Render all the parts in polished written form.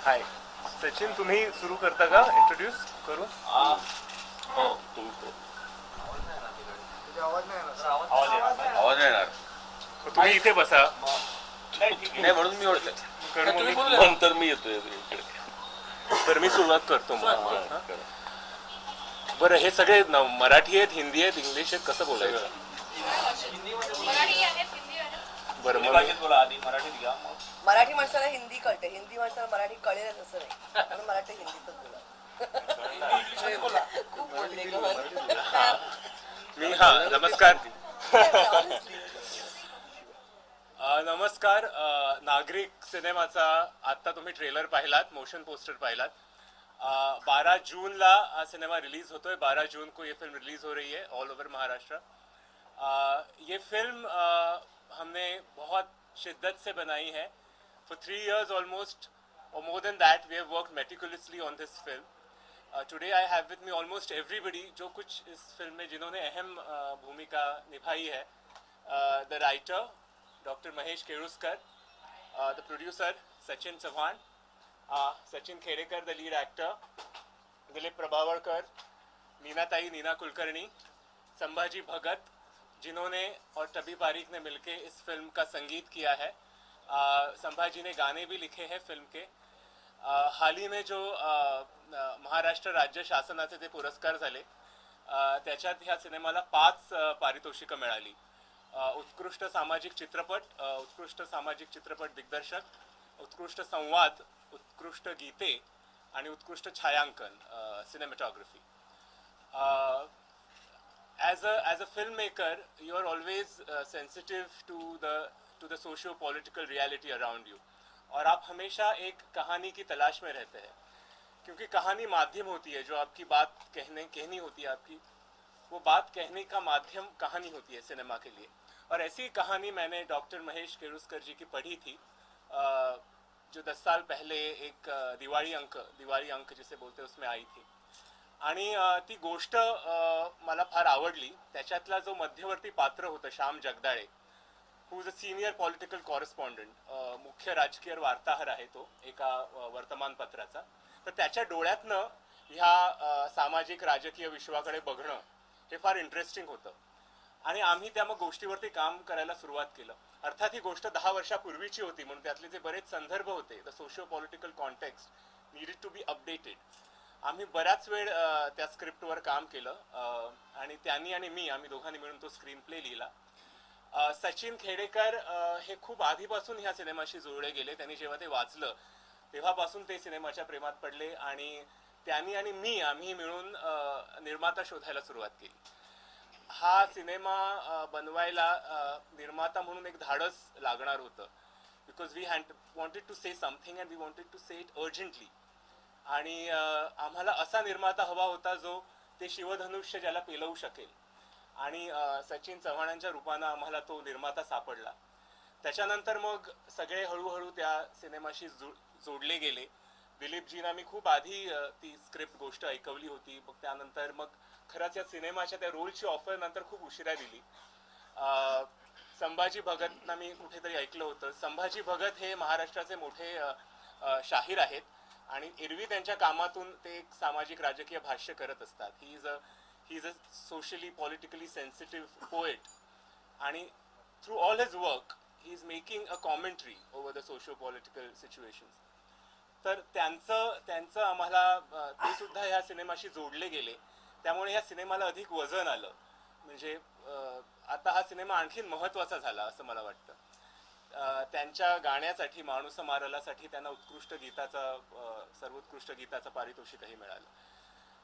हाय सचिन, तुम्ही सुरू करता का इंट्रोड्यूस करू? आवाज नाही येणार. तुम्ही इथे बसा. नाही म्हणून मी ओळखलं. नंतर मी येतोय इकडे. तर मी सुरुवात करतो मग. बरं, हे सगळे मराठी आहेत, हिंदी आहेत, इंग्लिश आहेत, कसं बोलायचं? बरं, बोला आधी मराठीत घ्या. मराठी माणसाला हिंदी कळते, हिंदी माणसाला मराठी कळेल असं नाही, म्हणून मराठी हिंदीतच बोला. खूप बोलले मी नमस्कार. नमस्कार. नागरिक सिनेमाचा आता तुम्ही ट्रेलर पाहिलात, मोशन पोस्टर पाहिलात. 12 जूनला हा सिनेमा रिलीज होतोय. 12 जून को ये फिल्म रिलीज हो रही है ऑल ओवर महाराष्ट्र. ये फिल्म हमने बहुत शिद्दत से बनाई है. For 3 years almost, or more than that, we have worked meticulously on this film. Today I have with me almost everybody जो कुछ इस फिल्म में जिन्होंने अहम भूमिका निभाई है. The writer, Dr. Mahesh Keruskar, the producer, Sachin Savan, Sachin Khedekar, the lead actor, Dilip Prabhavarkar, Neena Kulkarni, Sambhaji Bhagat, जिन्होंने और टबी पारीक ने मिलके इस फिल्म का संगीत किया है. संभाजी ने गाने भी लिखे हैं फिल्म के. हाल ही में जो महाराष्ट्र राज्य शासनाचे जे पुरस्कार झाले त्याच्यात ह्या सिनेमाला 5 पारितोषिकं मिळाली. उत्कृष्ट सामाजिक चित्रपट, उत्कृष्ट सामाजिक चित्रपट दिग्दर्शक, उत्कृष्ट संवाद, उत्कृष्ट गीते आणि उत्कृष्ट छायांकन, cinematography. As a filmmaker, you are always sensitive to the socio-political reality around you. और आप हमेशा एक कहानी की तलाश में रहते हैं, क्योंकि कहानी माध्यम होती है जो आपकी बात कहनी होती है. आपकी वो बात कहने का माध्यम कहानी होती है सिनेमा के लिए. और ऐसी कहानी मैंने डॉक्टर महेश केरुस्कर जी की पढ़ी थी, जो 10 साल पहले एक दिवाळी अंक जिसे बोलते उसमें आई थी. आणि ती गोष्ट मला फार आवडली. त्याच्यातला जो मध्यवर्ती पात्र होतं Shyam Jagdale, who is a senior political correspondent, मुख्य राजकीय वार्ताहर आहे तो एका वर्तमानपत्राचा. तर त्याच्या डोळ्यातनं ह्या सामाजिक राजकीय विश्वाकडे बघणं हे फार इंटरेस्टिंग होतं. आणि आम्ही त्या मग गोष्टीवरती काम करायला सुरुवात केलं. अर्थात ही गोष्ट 10 वर्षापूर्वीची होती, म्हणून त्यातले जे बरेच संदर्भ होते, the socio political context needed to be updated. आम्ही बराच वेळ त्या स्क्रिप्टवर काम केलं आणि त्यांनी आणि मी आम्ही दोघांनी मिळून तो स्क्रीन प्ले लिहिला. सचिन खेडेकर हे खूप आधीपासून ह्या सिनेमाशी जोडले गेले. त्यांनी जेव्हा ते वाचलं तेव्हापासून ते सिनेमाच्या प्रेमात पडले आणि त्यांनी आणि मी आम्ही मिळून निर्माता शोधायला सुरुवात केली. हा सिनेमा बनवायला निर्माता म्हणून एक धाडस लागणार होतं, because we had wanted to say something and we wanted to say it urgently. आणि आम्हाला असा निर्माता हवा होता जो ते शिवधनुष्य ज्याला पेलवू शकेल. आणि सचिन चव्हाणांच्या रूपानं आम्हाला तो निर्माता सापडला. त्याच्यानंतर मग सगळे हळूहळू त्या सिनेमाशी जोडले गेले. दिलीपजींना मी खूप आधी ती स्क्रिप्ट गोष्ट ऐकवली होती. मग त्यानंतर मग खरंच या सिनेमाच्या त्या रोलची ऑफर नंतर खूप उशिरा दिली. संभाजी भगतना मी कुठेतरी ऐकलं होतं. संभाजी भगत हे महाराष्ट्राचे मोठे शाहीर आहेत आणि एरवी त्यांच्या कामातून ते एक सामाजिक राजकीय भाष्य करत असतात. He is a socially politically sensitive poet आणि through all his work he is making a commentary over the socio political situations. तर त्यांचं आम्हाला ते सुद्धा ह्या सिनेमाशी जोडले गेले. त्यामुळे ह्या सिनेमाला अधिक वजन आलं. म्हणजे आता हा सिनेमा आणखीन महत्त्वाचा झाला असं मला वाटतं. त्यांच्या गाण्यासाठी माणूस मारलासाठी त्यांना सर्वोत्कृष्ट गीताचं पारितोषिकही मिळालं.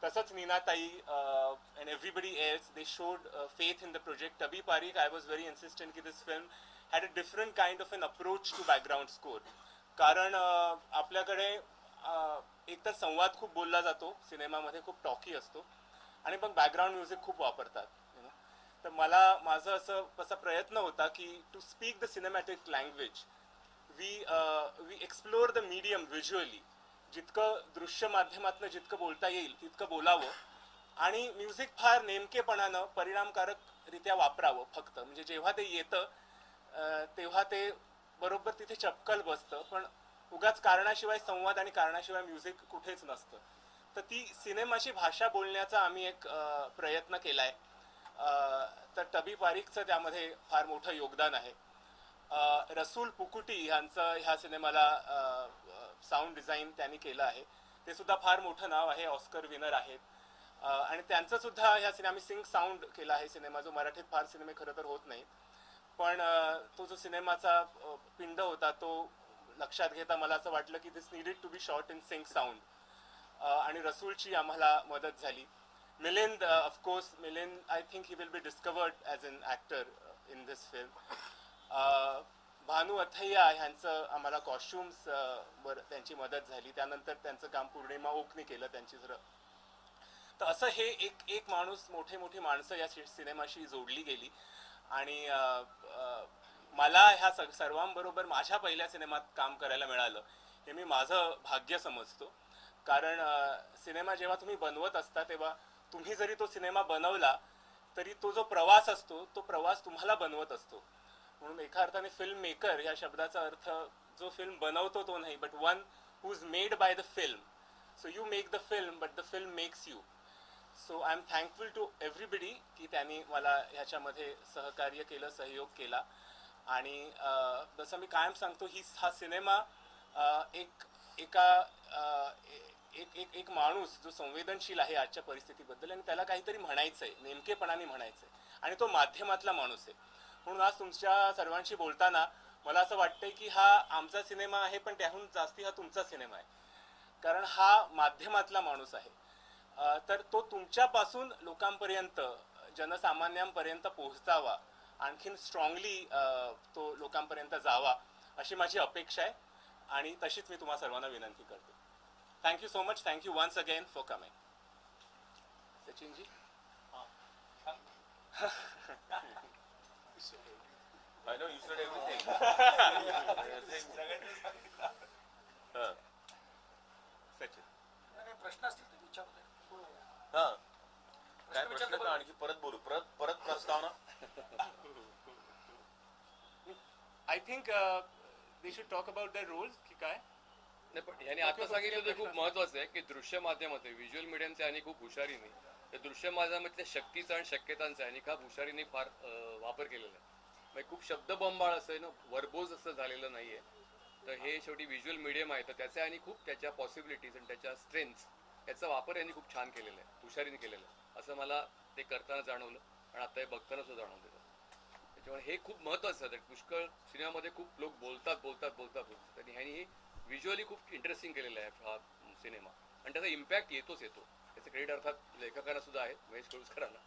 तसंच नीनाताई and everybody else, they showed faith in the project. Tabby Pareek, I was very insistent की this film had a different kind of an approach to background score. कारण आपल्याकडे एकतर संवाद खूप बोलला जातो सिनेमामध्ये, खूप टॉकी असतो आणि मग बॅकग्राऊंड म्युझिक खूप वापरतात. तर माझा असा प्रयत्न होता की to speak the cinematic language we explore the medium visually. जितकं दृश्य माध्यमातनं जितकं बोलता येईल तितकं बोलावं आणि म्युझिक फार नेमकेपणानं परिणामकारकरित्या वापरावं फक्त. म्हणजे जेव्हा ते येतं तेव्हा ते बरोबर तिथे चपकल बसतं, पण उगाच कारणाशिवाय संवाद आणि कारणाशिवाय म्युझिक कुठेच नसतं. तर ती सिनेमाची भाषा बोलण्याचा आम्ही एक प्रयत्न केलाय. तर टबी पारिकचं त्यामध्ये फार मोठं योगदान आहे. रसूल पुकुटी यांचं ह्या सिनेमाला साऊंड डिझाईन त्यांनी केलं आहे. ते सुद्धा फार मोठं नाव आहे, ऑस्कर विनर आहेत. आणि त्यांचं सुद्धा ह्या सिनेमा सिंग साऊंड केला आहे सिनेमा, जो मराठीत फार सिनेमे खरं तर होत नाही. पण तो जो सिनेमाचा पिंड होता तो लक्षात घेता मला असं वाटलं की this needed to be shot in sync sound. आणि रसूलची आम्हाला मदत झाली. Milind, of course Milind, I think he will be discovered as an actor in this film. Bhanu Athaiya ह्यांचं आम्हाला कॉस्ट्युम्स वर त्यांची मदत झाली. त्यानंतर त्यांचं काम पूर्णिमा ओकने केलं त्यांची जर. तर असं हे एक माणूस, मोठे मोठी माणसं या सिनेमाशी जोडली गेली. आणि मला ह्या सर्वांबरोबर माझ्या पहिल्या सिनेमात काम करायला मिळालं हे मी माझं भाग्य समजतो. कारण सिनेमा जेव्हा तुम्ही बनवत असता तेव्हा तुम्ही जरी तो सिनेमा बनवला तरी तो जो प्रवास असतो तो प्रवास तुम्हाला बनवत असतो. म्हणून एका अर्थाने फिल्म मेकर या शब्दाचा अर्थ जो फिल्म बनवतो तो नाही, but one who is made by the film. So you make the film but the film makes you. So I am thankful to everybody की त्यांनी मला ह्याच्यामध्ये सहकार्य केलं, सहयोग केला. आणि जसं मी कायम सांगतो, हा सिनेमा एक माणूस जो संवेदनशील आहे आजच्या परिस्थितीबद्दल आणि त्याला काहीतरी म्हणायचंय, नेमकेपणाने म्हणायचंय, आणि तो माध्यमातला माणूस आहे. म्हणून आज तुमच्या सर्वांशी बोलताना मला असं वाटतंय की हा आमचा सिनेमा आहे, पण त्याहून जास्ती हा तुमचा सिनेमा आहे. कारण हा माध्यमातला माणूस आहे. तर तो तुमच्यापासून लोकांपर्यंत, जनसामान्यांपर्यंत पोहोचावा, आणखीन स्ट्रॉंगली तो लोकांपर्यंत जावा अशी माझी अपेक्षा आहे. आणि तशीच मी तुम्हा सर्वांना विनंती करतो. Thank you so much. Thank you once again for coming. Sachinji. I know you said everything. Sachin. प्रश्न असतील तर विचारले. हां, काय प्रश्न का आणखी परत बोलू, परत प्रस्तावना. I think they should talk about the roles की काय. नाही, पण ह्याने आता सांगितलं ते खूप महत्वाचं आहे की दृश्य माध्यमाचे, व्हिज्युअल मीडियमचे आणि खूप हुशारीने त्या दृश्य माध्यमातल्या शक्तीचा आणि शक्यतांचा आणि खूप हुशारीने फार वापर केलेला आहे. म्हणजे खूप शब्दबंबाळ असं आहे ना, वर्बोज असं झालेलं नाहीये. तर हे शेवटी व्हिज्युअल मीडियम आहे, तर त्याचे आणि खूप त्याच्या पॉसिबिलिटीज आणि त्याच्या स्ट्रेंथ्स याचा वापर यांनी खूप छान केलेला आहे, हुशारीने केलेला आहे असं मला ते करताना जाणवलं आणि आता हे बघताना सुद्धा जाणवलं. त्याच्यामुळे हे खूप महत्वाचं आहे. पुष्कळ सिनेमामध्ये खूप लोक बोलतात आणि ह्यांनी व्हिज्युअली खूप इंटरेस्टिंग केलेलं आहे हा सिनेमा आणि त्याचा इम्पॅक्ट येतो. त्याचं क्रेडिट अर्थात लेखकांना सुद्धा आहे, महेश कोळुसकरांना.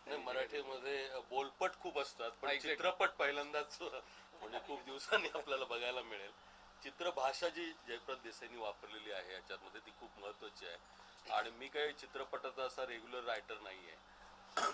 नाही, मराठीमध्ये बोलपट खूप असतात, पण चित्रपट पहिल्यांदाच म्हणजे खूप दिवसांनी आपल्याला बघायला मिळेल. चित्रभाषा जी जयप्रद देसाईंनी वापरलेली आहे याच्यामध्ये ती खूप महत्वाची आहे. आणि मी काही चित्रपटाचा असा रेग्युलर रायटर नाहीये.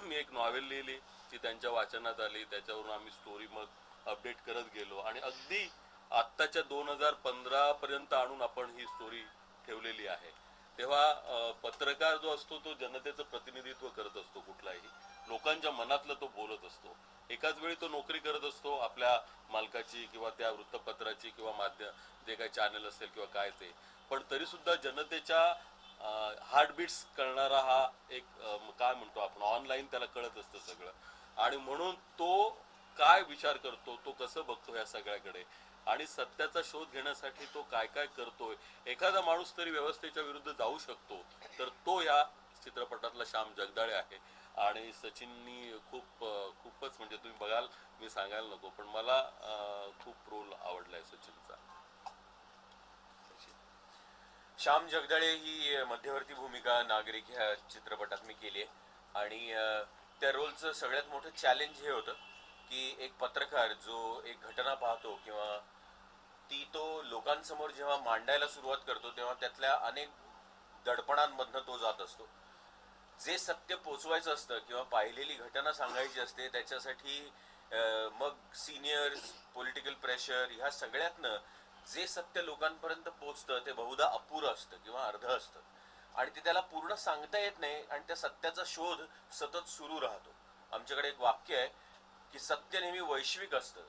मी एक नॉव्हेल लिहिली, ती त्यांच्या वाचनात आली, त्याच्यावरून आम्ही स्टोरी मग अपडेट करत गेलो आणि अगदी आत्ताच्या 2015 पर्यंत आणून आपण ही स्टोरी ठेवलेली आहे. तेव्हा पत्रकार जो असतो तो जनतेचं प्रतिनिधित्व करत असतो, कुठलाही लोकांच्या मनातलं तो बोलत असतो. एकाच वेळी तो नोकरी करत असतो आपल्या मालकाची किंवा त्या वृत्तपत्राची किंवा माध्यम जे काही चॅनल असेल किंवा काय ते, पण तरी सुद्धा जनतेच्या हार्टबीट्स कळणारा हा एक काय म्हणतो आपण ऑनलाईन, त्याला कळत असतं सगळं. आणि म्हणून तो काय विचार करतो, तो कसं बघतो या सगळ्याकडे आणि सत्याचा शोध घेण्यासाठी तो काय काय करतोय. एखादा माणूस तरी व्यवस्थेच्या विरुद्ध जाऊ शकतो, तर तो या चित्रपटातला श्याम जगदाळे आहे. आणि सचिननी खूपच म्हणजे तुम्ही बघाल, मी सांगायला नको, पण मला खूप रोल आवडलाय सचिनचा. श्याम जगदाळे ही मध्यवर्ती भूमिका नागरिक ह्या चित्रपटात मी केली आहे. आणि त्या रोलचं सगळ्यात मोठं चॅलेंज हे होतं की एक पत्रकार जो एक घटना पाहतो किंवा ती तो लोकांसमोर जेव्हा मांडायला सुरुवात करतो तेव्हा त्यातल्या अनेक दडपणांमधनं तो जात असतो. जे सत्य पोचवायचं असतं किंवा पाहिलेली घटना सांगायची असते त्याच्यासाठी मग सिनियर्स, पॉलिटिकल प्रेशर, ह्या सगळ्यातनं जे सत्य लोकांपर्यंत पोचतं ते बहुधा अपुरं असतं किंवा अर्ध असतं आणि ते त्याला पूर्ण सांगता येत नाही आणि त्या सत्याचा शोध सतत सुरू राहतो. आमच्याकडे एक वाक्य आहे की सत्य नेहमी वैश्विक असतं,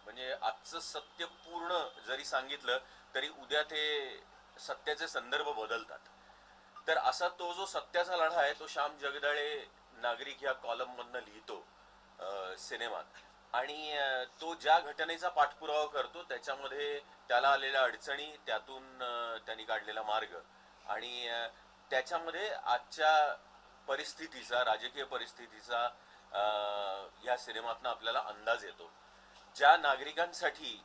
म्हणजे आजचं सत्य पूर्ण जरी सांगितलं तरी उद्या ते सत्याचे संदर्भ बदलतात. तर असा तो जो सत्याचा लढा आहे तो श्याम जगदाळे नागरिक ह्या कॉलम मधनं लिहितो सिनेमात. आणि तो ज्या घटनेचा पाठपुरावा करतो त्याच्यामध्ये त्याला आलेल्या अडचणी, त्यातून त्यांनी काढलेला मार्ग आणि त्याच्यामध्ये आजच्या परिस्थितीचा, राजकीय परिस्थितीचा या सिनेमातनं आपल्याला अंदाज येतो. ज्या नागरिकांसाठी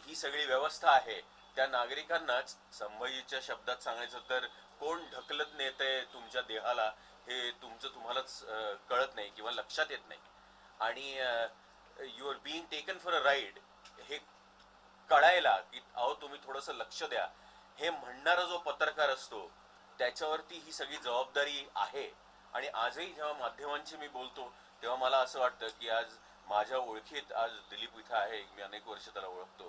ही सगळी व्यवस्था आहे त्या नागरिकांनाच, संभाजीच्या शब्दात सांगायचं तर, कोण ढकलत नेतंय तुमच्या देहाला हे तुम्हालाच कळत नाही किंवा लक्षात येत नाही. आणि you are being taken for a ride हे कळायला की अहो तुम्ही थोडंसं लक्ष द्या, हे म्हणणारा जो पत्रकार असतो त्याच्यावरती ही सगळी जबाबदारी आहे. आणि आजही जेव्हा माध्यमांशी मी बोलतो तेव्हा मला असं वाटतं की आज माझ्या ओळखीत आज दिलीप इथं आहे, मी अनेक वर्ष त्याला ओळखतो,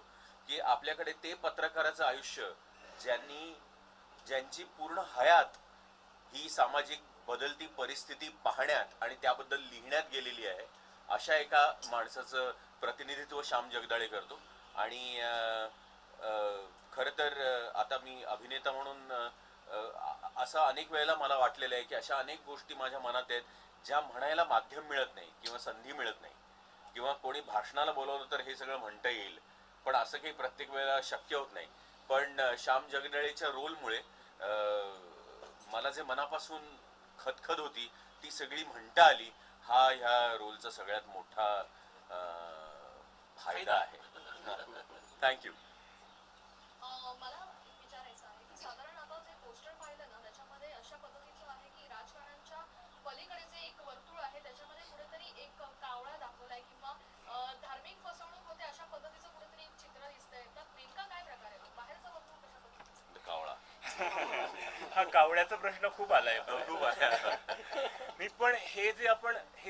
की आपल्याकडे ते पत्रकाराचं आयुष्य ज्यांची पूर्ण हयात ही सामाजिक बदलती परिस्थिती पाहण्यात आणि त्याबद्दल लिहिण्यात गेलेली आहे, अशा एका माणसाचं प्रतिनिधित्व श्याम जगदाळे करतो. आणि खर तर आता मी अभिनेता म्हणून असं अनेक वेळेला मला वाटलेलं आहे की अशा अनेक गोष्टी माझ्या मनात आहेत ज्या म्हणायला माध्यम मिळत नाही किंवा संधी मिळत नाही, किंवा कोणी भाषणाला बोलवलं तर हे सगळं म्हणता येईल, पण असं काही प्रत्येक वेळेला शक्य होत नाही. पण श्याम जगदाळेच्या रोलमुळे मला जे मनापासून खदखद होती ती सगळी म्हणता आली. हा ह्या रोलचा सगळ्यात मोठा फायदा आहे. थँक्यू. मला विचारायचं आहे की साधारण आता जे पोस्टर पाहिलं ना त्याच्यामध्ये अशा पद्धतीचं आहे की राजकारणाच्या पलीकडे जे एक वर्तुळ आहे त्याच्यामध्ये कुठेतरी एक कावळा दाखवलाय किंवा धार्मिक फसवणूक होते अशा पद्धतीचं कुठेतरी एक चित्र दिसतंय. तर नेमका काय प्रकार आहे? बाहेरचं वर्तुळ कशा पद्धतीचं? कावळा. हा कावड्याचा प्रश्न खूप आलाय. खूप आहे. मी पण हे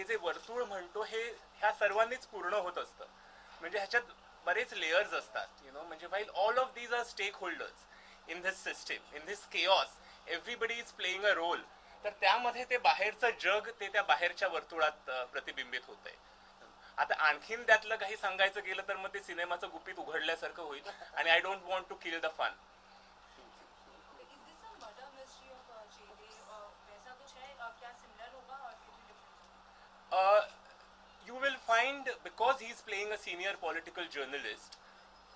जे वर्तुळ म्हणतो हे ह्या सर्वांनीच पूर्ण होत असतं. म्हणजे ह्याच्यात बरेच लेयर्स असतात, म्हणजे while all of these are stakeholders in this system, in this chaos, everybody is playing a role. तर त्यामध्ये ते बाहेरचं जग ते त्या बाहेरच्या वर्तुळात प्रतिबिंबित होतंय. आता आणखीन त्यातलं काही सांगायचं गेलं तर मग ते सिनेमाचं गुपित उघडल्यासारखं होईल आणि I don't want to kill the fun. You will find, because he's playing a senior political journalist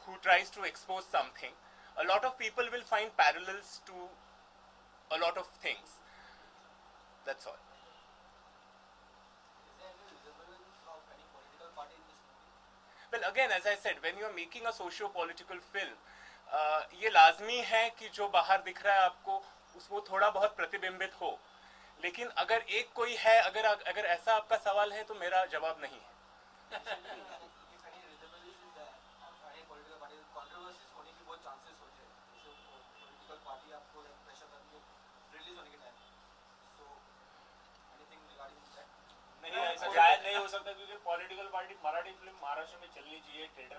who tries to expose something, a lot of people will find parallels to a lot of things. That's all. Well, again, as I said, when you are making a socio-political film, ये लाजमी है कि जो बाहर दिख रहा है आपको उसको थोड़ा बहुत प्रतिबिंबित हो. लेकिन अगर एक कोई है, अगर ऐसा आपका सवाल है तो मेरा जवाब नहीं है. नहीं, ऐसा शायद नहीं हो सकता क्योंकि political party Marathi film Maharashtra में चलनी चाहिए, थिएटर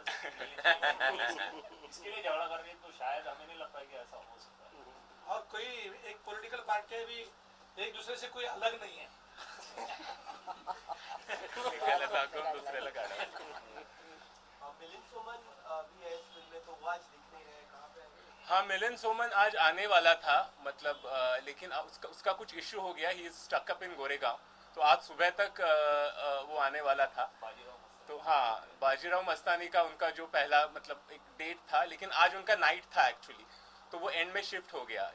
इसके लिए झगड़ा कर रही है, तो शायद हमें नहीं लगता कि ऐसा हो सकता है. और कोई एक पॉलिटिकल पार्टी भी एक दूसरे से कोई अलग नहीं है. एकाला टाकून दुसऱ्याला काढा. मिलिंद सोमन भी है इस फिल्म में, तो वो आज दिख नहीं रहे, कहाँ पे है? हाँ, मिलिंद सोमन आज आने वाला था, मतलब लेकिन उसका कुछ इश्यू हो गया. He is stuck up in Goregaon, तो आज सुबह तक वो आने वाला था. तो हाँ, बाजीराव मस्तानी का उनका जो पहला मतलब एक डेट था, लेकिन आज उनका नाइट था एक्चुअली, तो वो एंड में शिफ्ट हो गया,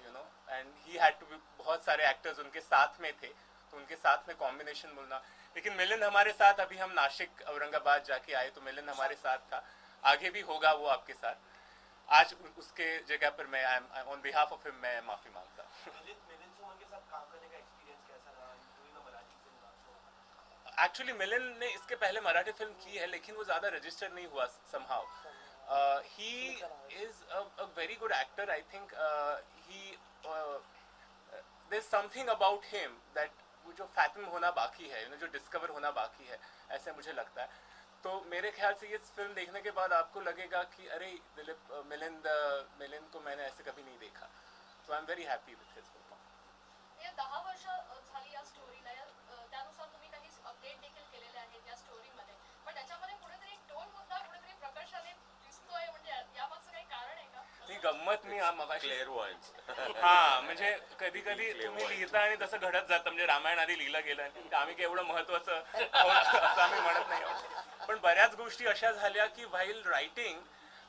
and he had to be. बहुत सारे एक्टर्स उनके साथ में थे तो उनके साथ में कॉम्बिनेशन बोलना. लेकिन मिलिंद हमारे साथ, अभी हम नासिक औरंगाबाद जाके आए तो मिलिंद हमारे साथ था, आगे भी होगा वो आपके साथ. आज उसके जगह पर मैं ऑन बिहाफ ऑफ हिम मैं माफी मांगता हूँ. मिलिंद सोमन के साथ काम करने का एक्सपीरियंस कैसा रहा? Doing a Marathi film. Actually Milind ने इसके पहले मराठी फिल्म की है लेकिन वो ज्यादा रजिस्टर नहीं हुआ somehow. He is a very good actor. I think there's something about him that वो जो फैथम होना बाकी है, जो डिस्कवर होना बाकी है, ऐसे मुझे लगता है. तो मेरे ख्याल से ये फिल्म देखने के बाद आपको लगेगा कि अरे मिलिंद को मैंने ऐसे कभी नहीं देखा. So I'm very happy with his performance. या 10 वर्ष झाली या स्टोरीला, त्यानुसार तुम्ही काही अपडेट देखील केलेले आहेत या स्टोरीमध्ये, पण त्याच्यामध्ये कुठेतरी एक टोल तुम्ही मगाशी क्लेअरवॉयन्स. हा म्हणजे कधी कधी तुम्ही लिहिता आणि तसं घडत जातं, म्हणजे रामायण आधी लिहिलं गेलं आणि आम्ही काही एवढं महत्वाचं आहोत असं आम्ही म्हणत नाही आहोत. पण बऱ्याच गोष्टी अशा झाल्या की व्हाईल रायटिंग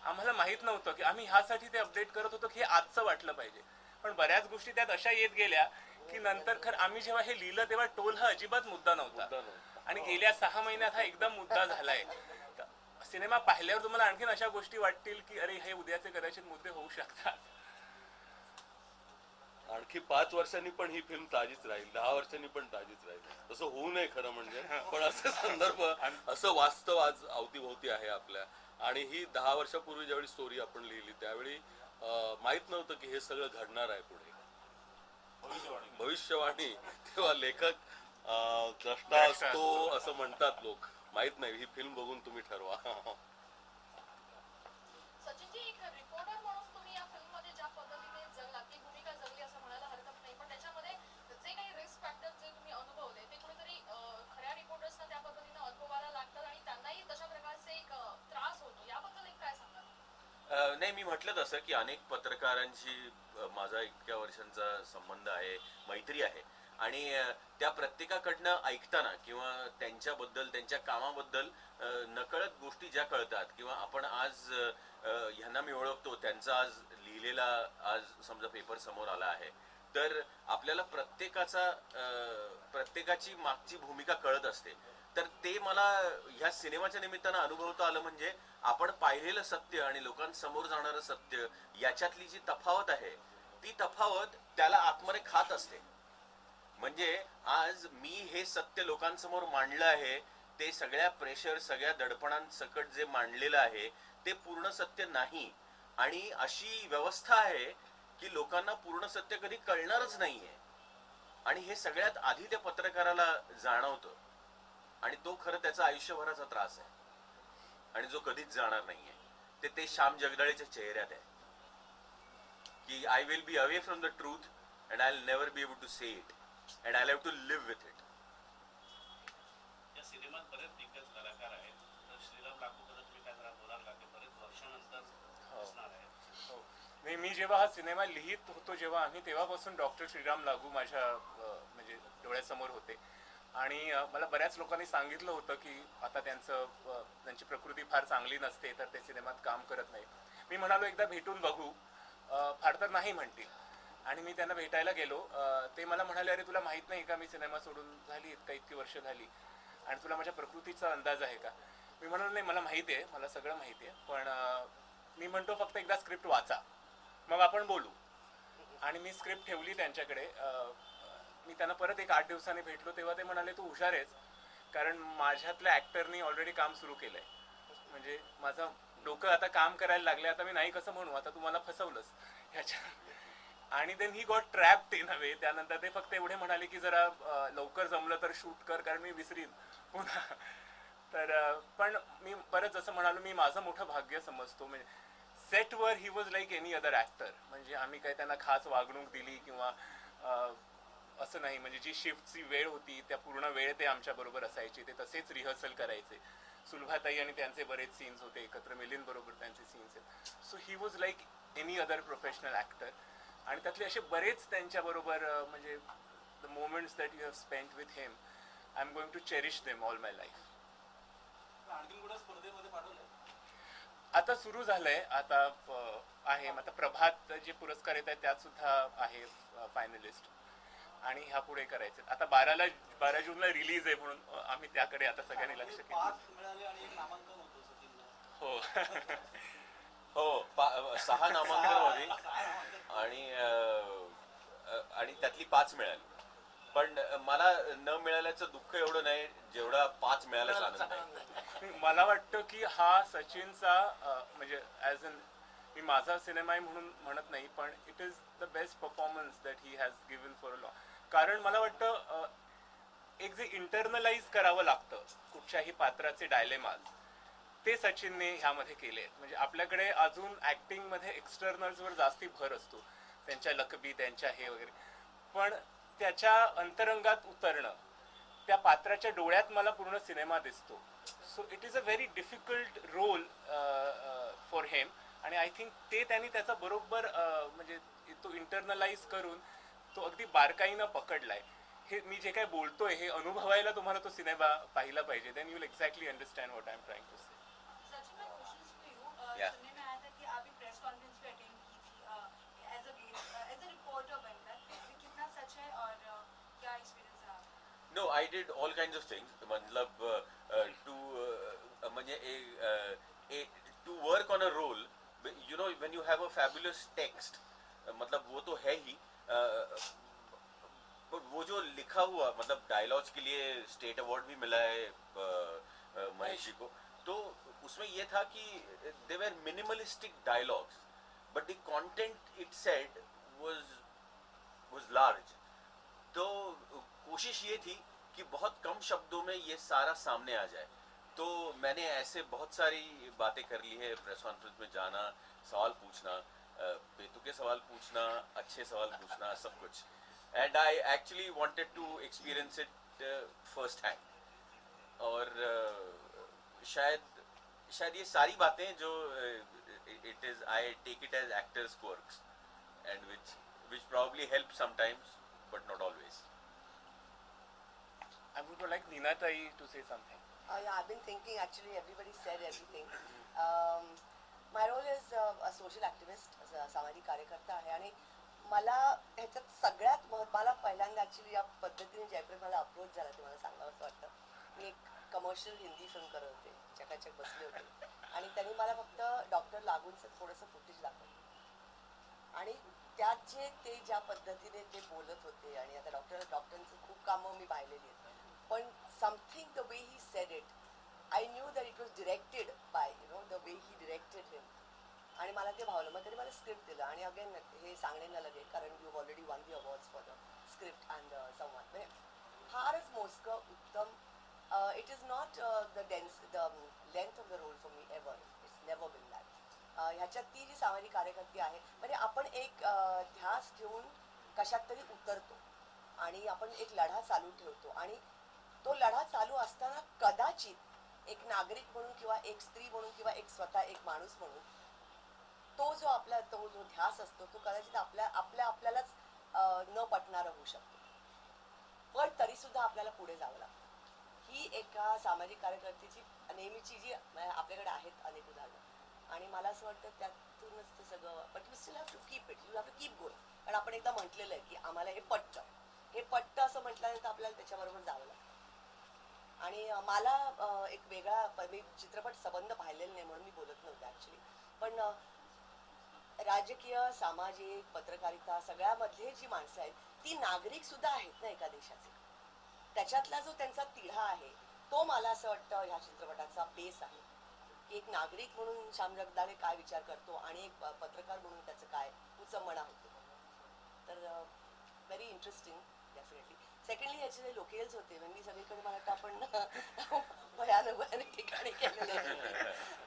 आम्हाला माहित नव्हतं की आम्ही ह्यासाठी ते अपडेट करत होतो की हे आजचं वाटलं पाहिजे. पण बऱ्याच गोष्टी त्यात अशा येत गेल्या की नंतर खरं आम्ही जेव्हा हे लिहिलं तेव्हा टोल हा अजिबात मुद्दा नव्हता आणि गेल्या 6 महिन्यात हा एकदम मुद्दा झालाय. सिनेमा पाहिल्यावर तुम्हाला आणखीन अशा गोष्टी वाटतील की अरे हे उद्याचे कदाचित मुद्दे होऊ शकतात. आणखी 5 वर्षांनी पण ही फिल्म ताजीच राहील, 10 वर्षांनी पण ताजीच राहील. तसं होऊ नये खरं म्हणजे, पण असे संदर्भ, असं वास्तव आज अवतीभोवती आहे आपल्या. आणि ही 10 वर्षापूर्वी ज्यावेळी स्टोरी आपण लिहिली त्यावेळी माहित नव्हतं की हे सगळं घडणार आहे पुढे. भविष्यवाणी तेव्हा लेखक द्रष्टा असतो असं म्हणतात लोक, माहित नाही. ही फिल्म बघून तुम्ही ठरवा. सचिनजी, एक रिपोर्टर म्हणून तुम्ही या फिल्ममध्ये ज्या पद्धतीने जगलात ती भूमिका जगली असं म्हणायला हरकत नाही, पण त्याच्यामध्ये जे काही रिस्क फॅक्टर जे तुम्ही अनुभवले ते कुठेतरी खऱ्या रिपोर्टर्सना त्या पद्धतीने अनुभवायला लागतात आणि त्यांनाही तशा प्रकारचे एक त्रास होतो. याबद्दल एक काय सांगाल? नाही, मी म्हटलं तसं की अनेक पत्रकारांशी माझा इतक्या वर्षांचा संबंध आहे, मैत्री आहे. आणि त्या प्रत्येकाकडनं ऐकताना किंवा त्यांच्याबद्दल, त्यांच्या कामाबद्दल नकळत गोष्टी ज्या कळतात किंवा आपण आज ह्यांना मी ओळखतो, त्यांचा आज लिहिलेला आज समजा पेपर समोर आला आहे, तर आपल्याला प्रत्येकाची मागची भूमिका कळत असते. तर ते मला ह्या सिनेमाच्या निमित्तानं अनुभवता आलं. म्हणजे आपण पाहिलेलं सत्य आणि लोकांसमोर जाणारं सत्य याच्यातली जी तफावत आहे ती तफावत त्याला आतमध्ये खात असते. म्हणजे आज मी हे सत्य लोकांसमोर मांडलं आहे ते सगळ्या प्रेशर, सगळ्या दडपणांसकट जे मांडलेलं आहे ते पूर्ण सत्य नाही. आणि अशी व्यवस्था आहे की लोकांना पूर्ण सत्य कधी कळणारच नाहीये. आणि हे सगळ्यात आधी त्या पत्रकाराला जाणवतं आणि तो खरं त्याचा आयुष्यभराचा त्रास आहे आणि जो कधीच जाणार नाहीये. ते श्याम जगदाळेच्या चेहऱ्यात आहे की I will be away from the truth and I will never be able to say it and I have to live with it. या सिनेमात बरेच दिग्गज कलाकार आहेत, तर श्रीराम लागूबद्दल तुम्ही काय जरा बोलाल का, की बरेच वर्षानंतर असणार आहे? नाही, मी जेव्हा हा सिनेमा लिहित होतो जेव्हा आम्ही, तेव्हापासून डॉक्टर श्रीराम लागू माझ्या म्हणजे डोळ्यासमोर होते. आणि मला बऱ्याच लोकांनी सांगितलं होतं की आता त्यांची प्रकृती फार चांगली नसते तर ते सिनेमात काम करत नाही. मी म्हणालो एकदा भेटून बघू, फार तर नाही म्हणतील. आणि मी त्यांना भेटायला गेलो. ते मला म्हणाले, अरे तुला माहित नाही का मी सिनेमा सोडून झाली इतकी वर्ष झाली आणि तुला माझ्या प्रकृतीचा अंदाज आहे का? मी म्हणालो नाही, मला माहिती आहे, मला सगळं माहिती आहे, पण मी म्हणतो फक्त एकदा स्क्रिप्ट वाचा मग आपण बोलू. आणि मी स्क्रिप्ट ठेवली त्यांच्याकडे. मी त्यांना परत एक 8 दिवसांनी भेटलो तेव्हा ते म्हणाले तू हुशार आहेस, कारण माझ्यातल्या ॲक्टरनी ऑलरेडी काम सुरू केलंय. म्हणजे माझं डोकं आता काम करायला लागले, आता मी नाही कसं म्हणू, आता तू मला फसवलंस ह्याच्या. आणि then he got trapped in a way. त्यानंतर ते फक्त एवढे म्हणाले की जरा लवकर जमलं तर शूट कर, कारण मी विसरीन पुन्हा. तर पण मी परत जसं म्हणालो, मी माझं मोठं भाग्य समजतो. म्हणजे सेटवर ही was like any other actor. म्हणजे आम्ही काही त्यांना खास वागणूक दिली किंवा असं नाही. म्हणजे जी शिफ्टची वेळ होती त्या पूर्ण वेळ ते आमच्या बरोबर असायचे, ते तसेच रिहर्सल करायचे. सुलभाताई आणि त्यांचे बरेच सीन्स होते एकत्र, मिलिंद बरोबर त्यांचे सीन्स आहेत. So he was like any other professional actor. आणि त्यातले असे बरेच त्यांच्याबरोबर म्हणजे the moments that you have spent with him, I am going to cherish them all my life. आणखी कुठे स्पर्धेमध्ये पाठवलंय? आता सुरू झालंय, आता आहे. आता प्रभात जे पुरस्कार येत आहेत त्यात सुद्धा आहे फायनलिस्ट. आणि ह्या पुढे करायचे. आता 12 जूनला रिलीज आहे म्हणून आम्ही त्याकडे आता सगळ्यांनी लक्ष केलं. 5 मिळाले आणि 1 नामांकन होतं सचिनला. हो, 6 नामांकन होती आणि त्यातली 5 मिळाली. पण मला न मिळाल्याचं दुःख एवढं नाही जेवढा 5 मिळाल्याचा आनंद आहे. मला वाटतं की हा सचिनचा म्हणजे ॲज अन, मी माझा सिनेमा आहे म्हणून म्हणत नाही, पण it is the best performance that he has given for a long. कारण मला वाटतं एक जे इंटरनलाइज करावं लागतं कुठच्याही पात्राचे डायलेमाज, ते सचिनने ह्यामध्ये केले आहेत. म्हणजे आपल्याकडे अजून ॲक्टिंगमध्ये एक्सटर्नल्सवर जास्ती भर असतो, त्यांच्या लकबी, त्यांच्या हे वगैरे. पण त्याच्या अंतरंगात उतरणं, त्या पात्राच्या डोळ्यात मला पूर्ण सिनेमा दिसतो. So it is a very difficult role for him. आणि आय थिंक ते त्यांनी त्याचा बरोबर म्हणजे तो इंटरनलाइज करून तो अगदी बारकाईनं पकडलाय. हे मी जे काय बोलतोय हे अनुभवायला तुम्हाला तो सिनेमा पाहिला पाहिजे. Then you will exactly understand what I am trying to say. Sachin भाई, क्वेश्चन फॉर यू. Yeah. सुनने में आया था कि आप एक प्रेस कॉन्फ्रेंस भी अटेंड की थी एज अ रिपोर्टर बनकर. ये कितना सच है और क्या एक्सपीरियंस रहा? No, I did all kinds of things. मतलब to work on a role, you know, when you have a fabulous text, मतलब वो तो है ही, but वो जो लिखा हुआ मतलब डायलॉग्स के लिए स्टेट अवार्ड भी मिला है महेश जी को. तो उसमें ये था कि they were minimalistic dialogues, but the content it said was large. तो कोशिश ये थी कि बहुत कम शब्दों में ये सारा सामने आ जाए. तो मैंने ऐसे बहुत सारी बातें कर ली है प्रेस कॉन्फ्रेंस में जाना, सवाल पूछना, बेतुके सवाल पूछना, अच्छे सवाल पूछना, सब कुछ. And I actually wanted to experience it first hand. और शायद ये सारी बातें जो it is, I take it as actors quirks and which probably help sometimes but not always. I would like Neena Tai to say something. Yeah, I've been thinking, actually everybody said everything. My role is a social activist, सामाजिक कार्यकर्ता आहे. आणि मला ह्याच्यात सगळ्यात मला पहिल्यांदा actually या पद्धतीने जयप्रेम मला अप्रोच झाला ते मला सांगावं असं वाटतं. मी एक कमर्शियल हिंदी फिल्म करत होते, चकाचक बसले होते आणि त्यांनी मला फक्त डॉक्टर लागूनचं थोडंसं फुटेज दाखवलं. आणि त्यात ते ज्या पद्धतीने ते बोलत होते, आणि आता डॉक्टरांचं खूप कामं मी पाहिलेली आहेत, पण something the way he said it, I knew that it was directed by the way he directed him. आणि मला ते भावलं. मग त्यांनी मला स्क्रिप्ट दिलं. आणि अगेन हे सांगणे न लगे, कारण you already won the awards for the script and संवाद. म्हणजे फारच मोजकं उत्तम. It is not the length of the role for me ever. It's never been that. ह्याच्यात ती जी सामाजिक कार्यकर्ती आहे, म्हणजे आपण एक ध्यास घेऊन कशात तरी उतरतो आणि आपण एक लढा चालू ठेवतो. आणि तो लढा चालू असताना कदाचित एक नागरिक म्हणून किंवा एक स्त्री म्हणून किंवा एक स्वतः एक माणूस म्हणून तो जो ध्यास असतो तो कदाचित आपल्यालाच न पटणारा होऊ शकतो. पण तरी सुद्धा आपल्याला पुढे जावं लागतं. ही एका सामाजिक कार्यकर्त्याची नेहमीची जी आपल्याकडे आहेत अनेक उदाहरणं. आणि मला असं वाटतं त्यातूनच ते सगळं. But you still have to keep it, you have to keep going. कारण आपण एकदा म्हटलेलं आहे की आम्हाला हे पट्ट असं म्हटल्यानंतर आपल्याला त्याच्याबरोबर जावं लागतं. आणि मला एक वेगळा, मी चित्रपट संबंध पाहिलेला नाही म्हणून मी बोलत नव्हते ॲक्च्युली, पण राजकीय, सामाजिक, पत्रकारिता सगळ्यामधले जी माणसं आहेत ती नागरिक सुद्धा आहेत ना एका देशाचे. त्याच्यातला जो त्यांचा तिढा आहे तो मला असं वाटतं ह्या चित्रपटाचा बेस आहे. एक नागरिक म्हणून श्याम जगदाळे काय विचार करतो आणि एक पत्रकार म्हणून त्याचं काय उचंबणा होतो. तर व्हेरी इंटरेस्टिंग डेफिनेटली. सेकंडली ह्याचे जे लोकेल्स होते, मी सगळीकडे मला वाटतं आपण भयानक ठिकाणी केलेले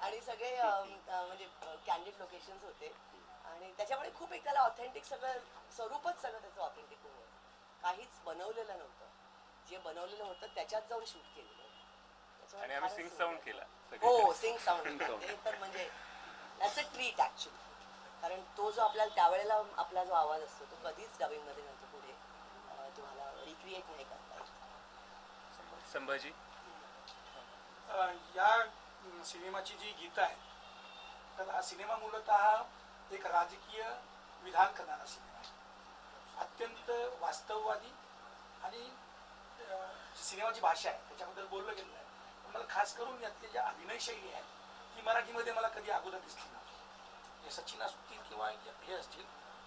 आणि सगळे म्हणजे कॅन्डिड लोकेशन्स होते. आणि त्याच्यामुळे खूप एक त्याला ऑथेंटिक सगळं स्वरूपच सगळं त्याचं ऑथेंटिक होतं. काहीच बनवलेलं नव्हतं. जे बनवलेलं होतं त्याच्यात जाऊन शूट केलेलं होतं. आणि आम्ही सिंग साऊंड केला. हो, सिंग साऊंड. ते तर म्हणजे दॅट्स अ ट्रीट ॲक्च्युली. कारण तो जो आपल्याला त्यावेळेला आपला जो आवाज असतो तो कधीच डबिंगमध्ये नंतर पुढे तुम्हाला रिक्रिएट नाही करता येत. संभाजी, या सिनेमाची जी गीतं आहे तर हा सिनेमा मूलतः एक राजकीय विधान करणारा सिनेमा आहे. अत्यंत वास्तववादी आणि सिनेमाची भाषा आहे त्याच्याबद्दल बोललं गेलं आहे. पण मला खास करून यातली जी अभिनय शैली आहे ती मराठीमध्ये मला कधी अगोदर दिसली नव्हती. हे सचिन असतील किंवा हे असतील,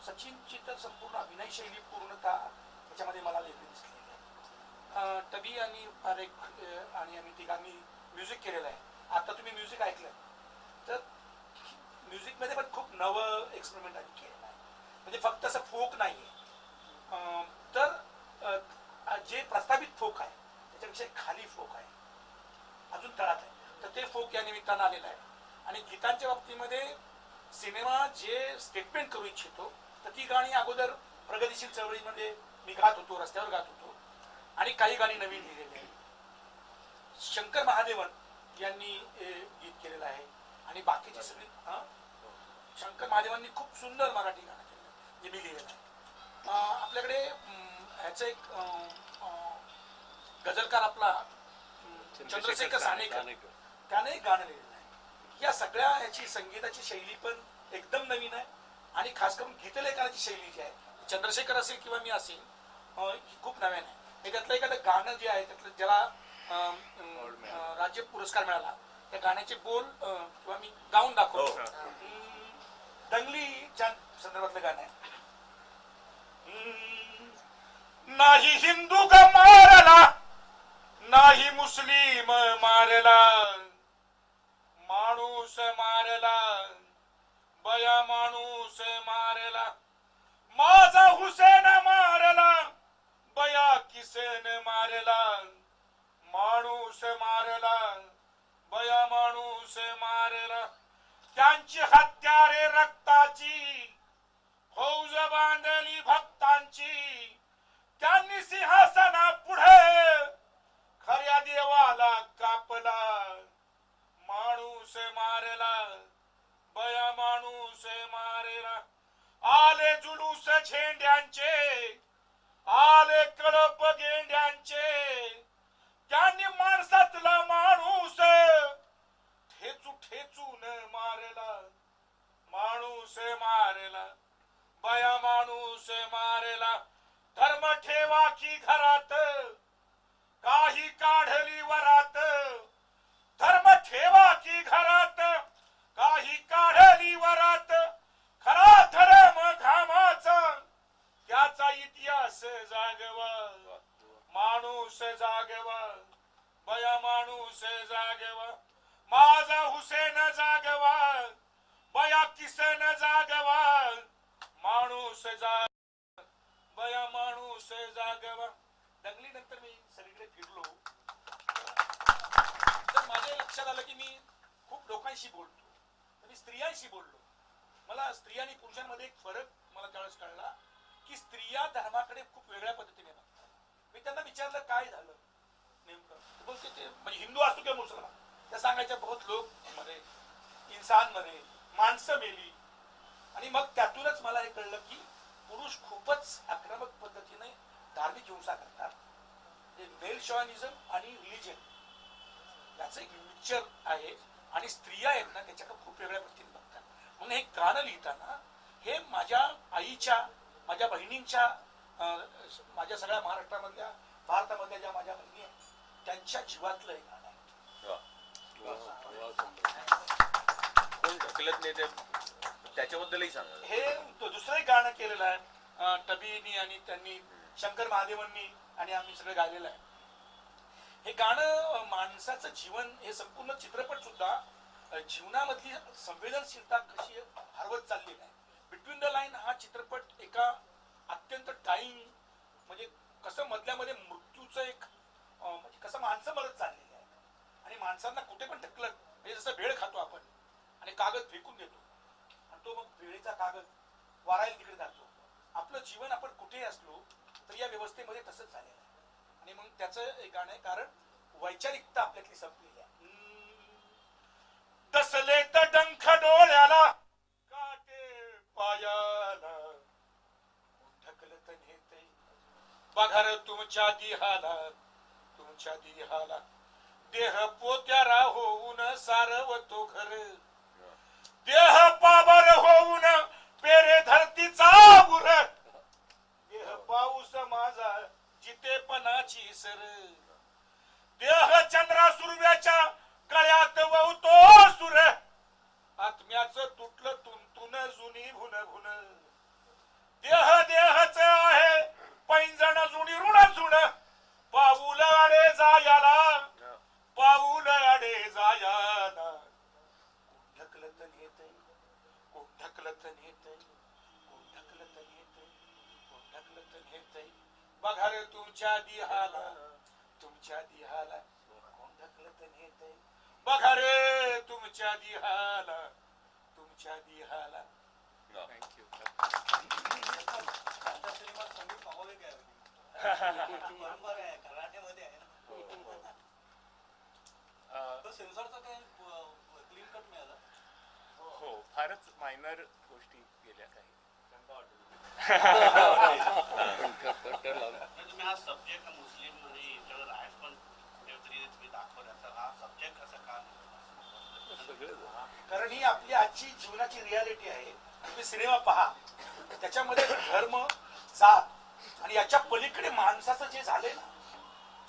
सचिनची तर संपूर्ण अभिनय शैली पूर्णतः त्याच्यामध्ये मला वेगळी दिसलेली आहे. टबी आणि पारेख आणि आम्ही तिघांनी म्युझिक केलेलं आहे. आता तुम्ही म्युझिक ऐकलं तर म्युझिकमध्ये पण खूप नवं एक्सपेरिमेंट आम्ही केलेलं आहे. म्हणजे फक्त असं फोक नाही आहे, तर जे प्रस्थापित फोक आहे त्याच्यापेक्षा खाली फोक आहे, अजून तळात आहे. तर ते फोक या निमित्तानं आलेलं आहे. आणि गीतांच्या बाबतीमध्ये सिनेमा जे स्टेटमेंट करू इच्छितो तर ती गाणी अगोदर प्रगतीशील चळवळीमध्ये मी गात होतो, रस्त्यावर गात होतो, आणि काही गाणी नवीन लिहिलेली आहेत. शंकर महादेवन यांनी गीत केलेलं आहे आणि बाकीची सगळी शंकर महादेवांनी खूप सुंदर मराठी गाणं केलं जे मी लिहिलेलं आहे. आपल्याकडे ह्याचं एक गझलकार आपला चंद्रशेखर सानेकर त्याने एक गाणं लिहिलेलं आहे. या सगळ्या ह्याची संगीताची शैली पण एकदम नवीन आहे आणि खास करून गीतलेखनाची शैली जी आहे चंद्रशेखर असेल किंवा मी असेल ही खूप नवीन आहे. हे त्यातलं एखादं गाणं जे आहे त्यातलं ज्याला राज्य पुरस्कार मिळाला त्या गाण्याचे बोल किंवा मी गाऊन दाखवतो. दंगलीच्या संदर्भातलं गाणं आहे. नाही हिंदू का मारला नाही मुस्लिम मारला माणूस मारला बया माणूस मारला माझा हुसेन मारला बया किसन मारला माणूस मारला बया माणूस मारला त्यांची हत्यारे रक्ताची फौज बांधली भक्तांची त्यांनी सिंहासना पुढे खऱ्या देवाला कापला माणूस मारला बया माणूस मारला आले जुलूस झेंड्यांचे आले कळप गेंड्यांचे त्यांनी माणसातला माणूस ठेचून मारला माणूस मारला बया माणूस मारला धर्म ठेवा की घरात काही काढली वरात धर्म ठेवा की घरात काही काढली वरात खरा धर्म घामाचा त्याचा इतिहास जागवा माणूस जागवा बया माणूस जागवा माझा हुसेन जागवा बया किसन जागवा माणूस जाग बया माणूस जागवा. दंगली नंतर मी सगळीकडे फिरलो तर माझ्या लक्षात आलं की मी खूप लोकांशी बोलतो. मी स्त्रियांशी बोललो. मला स्त्रिया आणि पुरुषांमध्ये एक फरक मला त्यावेळेस कळला की स्त्रिया धर्माकडे खूप वेगळ्या पद्धतीने बघतात. मी त्यांना विचारलं काय झालं नेमकं बोलते ते म्हणजे हिंदू असतो किंवा मुसलमान त्या सांगायच्या बहुत लोक मध्ये इन्सान मध्ये माणसं मेली आणि मग त्यातूनच मला हे कळलं की पुरुष खूपच आक्रमक पद्धतीने धार्मिक हिंसा करतात. मेल शॉनिझम आणि रिलिजन याचं एक मिक्सचर आहे आणि स्त्रिया आहेत ना त्याच्याकडे खूप वेगळ्या पद्धतीने बघतात. म्हणून हे गाणं लिहिताना हे माझ्या आईच्या माझ्या बहिणींच्या माझ्या सगळ्या महाराष्ट्रामधल्या भारतामधल्या ज्या माझ्या बहिणी आहेत त्यांच्या जीवातलं हे गाणं आहे. कोण ढकलत नाही ते त्याच्याबद्दलही सांगा. हे दुसरं एक गाणं केलेलं आहे टबीनी आणि त्यांनी शंकर महादेवांनी आणि आम्ही सगळं गायलेलं आहे. हे गाणं माणसाचं जीवन हे संपूर्ण चित्रपट सुद्धा जीवनामधली संवेदनशीलता कशी हरवत चाललेली आहे. बिटवीन द लाईन हा चित्रपट एका अत्यंत टाईम म्हणजे कसं मधल्यामध्ये मृत्यूचं एक म्हणजे कसं माणसं मरत चाललेली आहे आणि माणसांना कुठे पण ढकलत म्हणजे जसं भेळ खातो आपण आणि कागद फेकून देतो आणि तो मग भेळीचा कागद वारायला तिकडे जातो. आपलं जीवन आपण कुठेही असलो तर या व्यवस्थेमध्ये तसंच झालेलं आहे आणि मग त्याचं एक गाणं आहे कारण वैचारिकता आपल्यातली संपलेली आहे. दसले तर डंख डोळ्याला काटे पायाला ढकलत नेते बघार तुमच्या दिहाला देह पोत्यारा होऊन सारवतो घर देह पाबर होऊन पेरे धरतीचा उर देह पाऊस माझा जितेपणाची सर देह चंद्रा सुरव्याच्या गळ्यात वहतो सुर आत्म्याचं तुटलं तुंतुन जुनी भुन भुन देह देहच आहे पैंजण जुनी ऋण जुण पाऊल अडे जायाला पाऊल अडे जायाला ढकलत नेते कोण ढकलत नेते कोण ढकलत नेते कोण ढकलत नेते बघा रे तुमच्या दिहाला कोण ढकलत नेते बघा रे तुमच्या दिहाला थँक्यू. परंपरा आहे कराटेमध्ये आहे ना. सेन्सॉरचा काय क्लीन कट मिळाला हो, फारच मायनर गोष्टी गेल्या काही. पण कट्टर लावलं. आणि तुम्ही हा सब्जेक्ट मुस्लिम आणि याच्यावर राईट्स पण कुठेतरी तुम्ही दाखवला, तर हा सब्जेक्ट कसा का कारण ही आपली आजची जीवनाची रियालिटी आहे. तुम्ही सिनेमा पहा, त्याच्यामध्ये धर्म, जात आणि याच्या पलीकडे माणसाचं जे झालंय ना,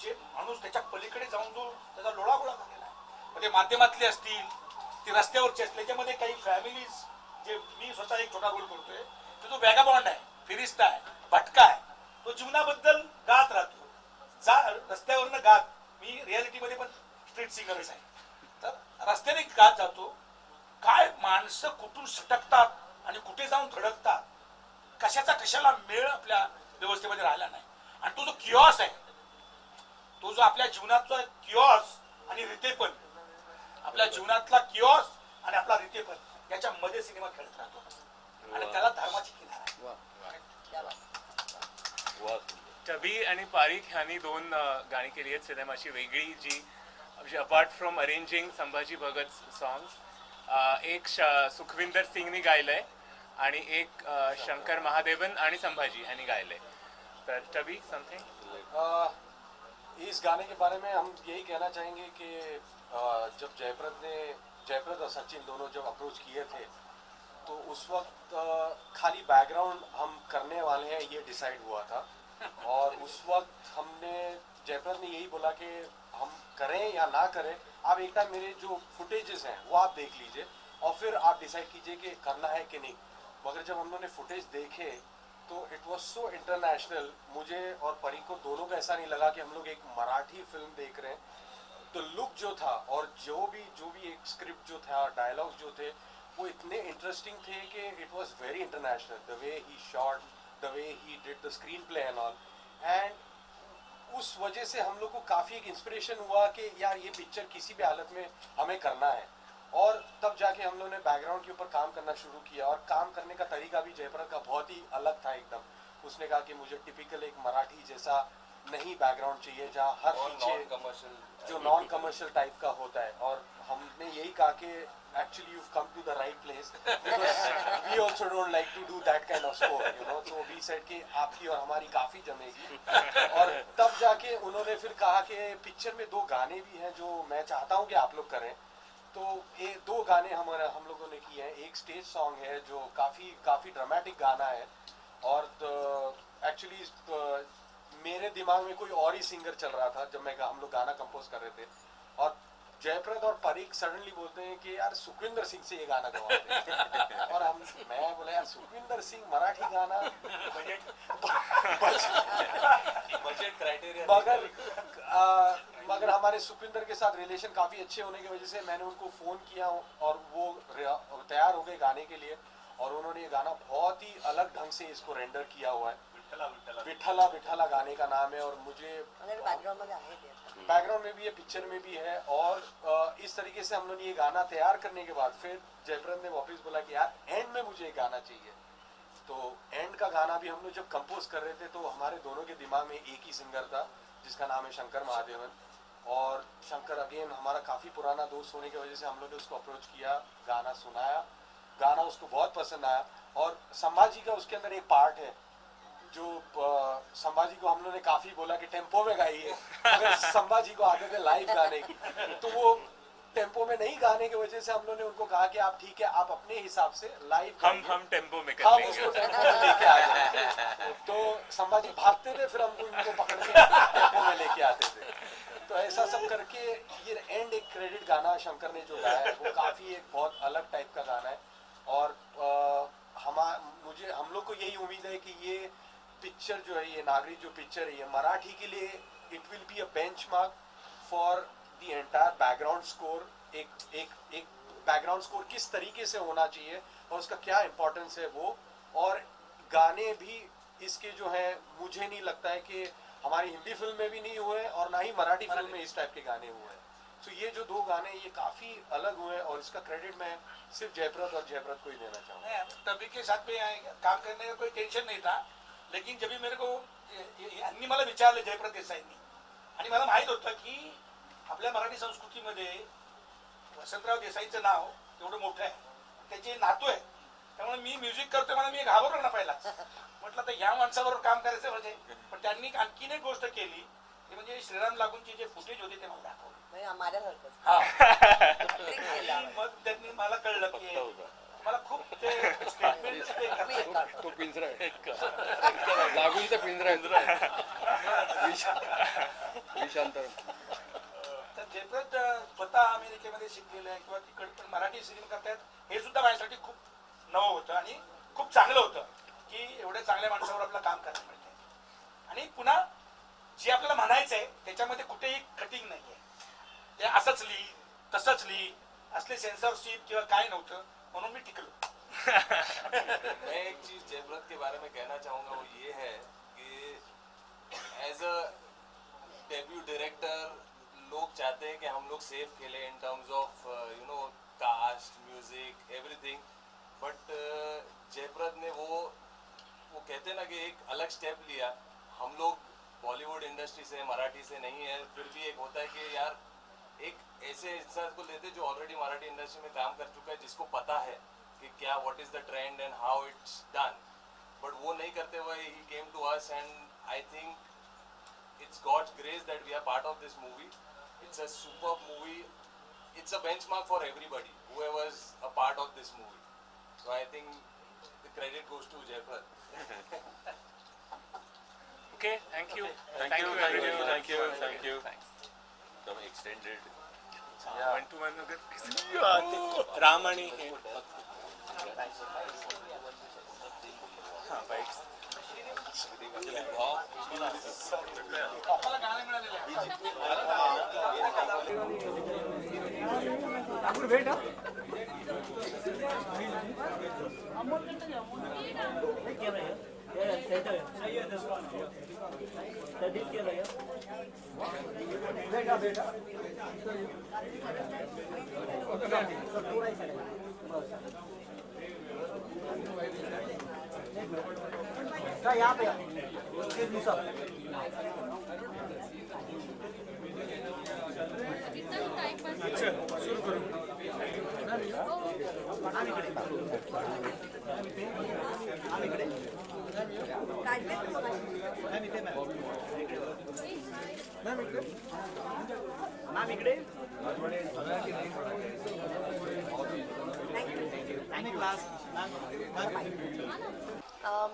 जे माणूस त्याच्या पलीकडे जाऊन जो त्याचा लोळागोळा झालेला आहे, म्हणजे माध्यमातले असतील, ते रस्त्यावरचे असतील, त्याच्यामध्ये काही फॅमिलीज, जे मी स्वतः एक छोटा रोल करतोय, तो जो वॅगाबॉन्ड आहे, फिरिस्ता आहे, भटका आहे, तो जीवनाबद्दल गात राहतो. रस्त्यावरनं गात, मी रियालिटीमध्ये पण स्ट्रीट सिंगरच आहे, तर रस्त्याने गात जातो. काय माणसं कुठून सटकतात आणि कुठे जाऊन धडकतात, कशाचा कशाला मेळ आपल्या व्यवस्थेमध्ये राहिला नाही. आणि तो जो किओस आहे, तो जो आपल्या जीवनाचा किओस आणि रितेपण, आपल्या जीवनातला किओस आणि आपला रितेपण, याच्यामध्ये सिनेमा खेळत राहतो आणि त्याला धर्माची किनार आहे. त्या बाबतीत. टबी आणि पारिक ह्यांनी 2 गाणी केली आहेत सिनेमाची वेगळी, जी म्हणजे apart from arranging Sambhaji Bhagat songs, एक सुखविंदर सिंगनी गायलंय आणि एक शंकर महादेवन आणि संभाजी ह्यांनी गायलंय. तर टबी समथिंग. इस गाने के बारे में हम यही कहना चाहेंगे कि जब जयप्रद और सचिन दोनों जब अप्रोच किए थे, तो उस वक्त खाली बैकग्राउंड हम करने वाले हैं ये डिसाइड हुआ था. और उस वक्त हमने जयप्रद ने यही बोला कि हम करें या ना करें, आप एक टाइम मेरे जो फुटेजेस हैं वो आप देख लीजिए और फिर आप डिसाइड कीजिए कि करना है कि नहीं. मगर जब हम लोगों ने फुटेज देखे तो इट वाज सो इंटरनेशनल. मुझे और परी को दोनों को ऐसा नहीं लगा कि हम लोग एक मराठी फिल्म देख रहे हैं. तो लुक जो था और जो भी एक स्क्रिप्ट जो था, डायलॉग्स जो थे, वो इतने इंटरेस्टिंग थे कि it was very international. The way he shot, the way he did the screenplay and all. And उस वजह से हम लोग को काफ़ी एक इंस्पिरेशन हुआ कि यार ये पिक्चर किसी भी हालत में हमें करना है. और तब जाके हम लोगों ने बैकग्राउंड के ऊपर काम करना शुरू किया. और काम करने का तरीका भी जयप्रद का बहुत ही अलग था एकदम. उसने कहा कि मुझे टिपिकल एक मराठी जैसा नहीं बैकग्राउंड चाहिए, जहाँ हर पीछे जो नॉन कमर्शियल टाइप का होता है. और हमने यही कहा कि actually you've come to the right place because we also don't like to do that kind of score, you know. So we said कि आपकी और हमारी काफी जमेगी. और तब जाके उन्होंने फिर कहा कि पिक्चर में 2 गाने भी हैं जो मैं चाहता हूँ कि आप लोग करें. तो ये 2 गाने हम लोगों ने किए हैं. एक स्टेज सॉन्ग है जो काफी ड्रामेटिक गाना है. और एक्चुअली मेरे दिमाग में कोई और ही सिंगर चल रहा था जब हम लोग गाना कंपोज कर रहे थे. और जयप्रद और परीक सडनली बोलते हैं कि यार सुखविंदर सिंह से ये गाना गवाते हैं. और मैं बोला यार सुखविंदर सिंह मराठी गाना, बजट क्राइटेरिया. मगर हमारे सुखविंदर के साथ रिलेशन काफी अच्छे होने की वजह से मैंने उनको फोन किया और वो तैयार हो गए गाने के लिए. और उन्होंने ये गाना बहुत ही अलग ढंग से इसको रेंडर किया हुआ है. विठला विठला गाने का नाम है. और मुझे बैकग्राउंड में भी है, पिक्चर में भी है. और इस तरीके से हम लोग ये गाना तैयार करने के बाद फिर जयप्रद ने वापस बोला कि यार एंड में मुझे एक गाना चाहिए. तो एंड का गाना भी हम लोग जब कंपोज कर रहे थे तो हमारे दोनों के दिमाग में एक ही सिंगर था जिसका नाम है शंकर महादेवन. और शंकर अगेन हमारा काफ़ी पुराना दोस्त होने की वजह से हम लोग ने उसको अप्रोच किया, गाना सुनाया, गाना उसको बहुत पसंद आया. और संभाजी का उसके अंदर एक पार्ट है जो संभाजी को हम लोगों ने काफी बोला कि टेम्पो में गाइए, अगर संभाजी को आदत है लाइव गाने की, तो वो टेम्पो में नहीं गाने की वजह से हम लोगों ने उनको कहा कि आप ठीक है, आप अपने हिसाब से लाइव हम टेम्पो में हम उसको टेम्पो में लेके आ जाते. तो संभाजी भागते थे, फिर हम उनको पकड़ के टेम्पो में लेके आते थे. तो ऐसा सब करके ये एंड एक क्रेडिट गाना शंकर ने जो गाया है वो काफी एक बहुत अलग टाइप का गाना है. और हम लोग को यही उम्मीद है कि ये पिक्चर जो है, ये नागरिक जो पिक्चर है, ये मराठी के लिए it will be a benchmark for the entire background score. एक बैकग्राउंड स्कोर किस तरीके से होना चाहिए और उसका क्या इम्पोर्टेंस है वो. और गाने भी इसके जो है मुझे नहीं लगता है कि हमारी हिंदी फिल्म में भी नहीं हुए और ना ही मराठी फिल्म में इस टाइप के गाने हुए हैं. तो ये जो 2 गाने ये काफी अलग हुए हैं और इसका क्रेडिट मैं सिर्फ जयप्रद और जयप्रद को ही देना चाहूँगा. टबी के साथ में काम करने का कोई टेन्शन नाही था. लेकिन जब मेरे को यांनी मला विचारले जयप्रद देसाईंनी, आणि मला माहित होतं की आपल्या मराठी संस्कृतीमध्ये वसंतराव देसाईंचं नाव एवढं मोठं आहे, त्याचे नातू आहे, त्यामुळे मी म्युझिक करतोय मला मी घाबरलो ना पहिला. म्हटलं तर ह्या माणसाबरोबर काम करायचं म्हणजे. पण त्यांनी आणखीन एक गोष्ट केली ती म्हणजे श्रीराम लागूंचे जे फुटेज होते ते मला दाखवले. म्हणजे माझ्यासारखंच. हा. Trick केला. आणि मग त्यांनी मला कळलं की मला खूप ते स्टेटमेंट ते मी एक काढतो. तो पिंजरा आहे लागूनचा पिंजरा आहे विषांतर. तर जयप्रद स्वतः अमेरिकेमध्ये शिकलेले आहे किंवा तिकडे पण मराठी सिनेमा करतायत हे सुद्धा माझ्यासाठी खूप नवं होतं आणि खूप चांगलं होतं की एवढ्या चांगल्या माणसावर आपलं काम करायला मिळतंय. आणि पुन्हा जे आपल्याला म्हणायचं आहे त्याच्यामध्ये कुठेही कटिंग नाही आहे. ते असंच लिही तसंच लिही असले सेन्सरशिप किंवा काय नव्हतं म्हणून मी टिकलो. मैं एक चीज जयप्रद के बारे में कहना चाहूंगा वो ये है कि एज अ डेब्यू डायरेक्टर लोग चाहते हैं कि हम लोग सेफ खेलें in terms of cast music everything, but Jayprad ने वो कहते हैं ना कि एक अलग स्टेप लिया. हम लोग बॉलीवुड इंडस्ट्री से मराठी से नहीं है, फिर भी एक होता है कि यार एक ऐसे इंसान को लेते जो ऑलरेडी मराठी इंडस्ट्री में काम कर चुका है, जिसको पता है कि क्या what is the trend and how it's done, but वो नहीं करते हुए ही came to us and I think it's God's grace that we are part of this movie. It's a super movie. It's a benchmark for everybody whoever is a part of this movie. So I think the credit goes to Jayprad. Okay, thank you. Thank you. Thanks. एकदम extended. One to one अगर राम आणि हे bites. मला गाणे मिळालेले आहे.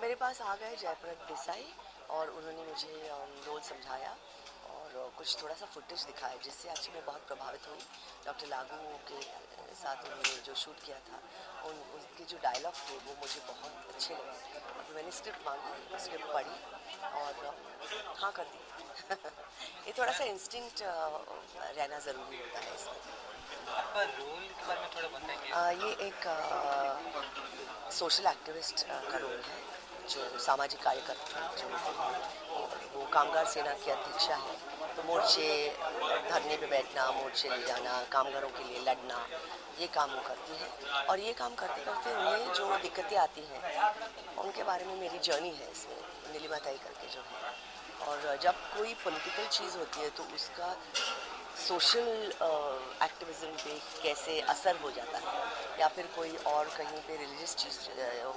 मेरे pass आ गए जयप्रद देसाई और उन्होंने मुझे रोल समझाया और कुछ थोड़ा सा फुटेज दिखाया जिससे एक्चुअली मैं बहुत प्रभावित हुई. डॉक्टर लागू के साथ उन्होंने जो शूट किया था उनके जो डायलॉग थे वो मुझे बहुत अच्छे लगे. मैंने स्क्रिप्ट मांगी, स्क्रिप्ट पढ़ी और हाँ कर दी. ये थोड़ा सा इंस्टिंक्ट रहना ज़रूरी होता है इसमें. आपका रोल के बारे में थोड़ा बताएंगे. ये एक सोशल एक्टिविस्ट का रोल है जो सामाजिक कार्यकर्ता जो वो कामगार सेना की अध्यक्षा है. तो मोर्चे धरने पे बैठना, मोर्चे ले जाना, कामगारों के लिए लड़ना, ये काम वो करती है. और ये काम करते करते उन्हें जो दिक्कतें आती हैं उनके बारे में मेरी जर्नी है इसमें, नीलिमा ताई करके जो है. और जब कोई पॉलिटिकल चीज़ होती है तो उसका सोशल एक्टिविज़म पे कैसे असर हो जाता है, या फिर कोई और कहीं पे रिलीजियस चीज़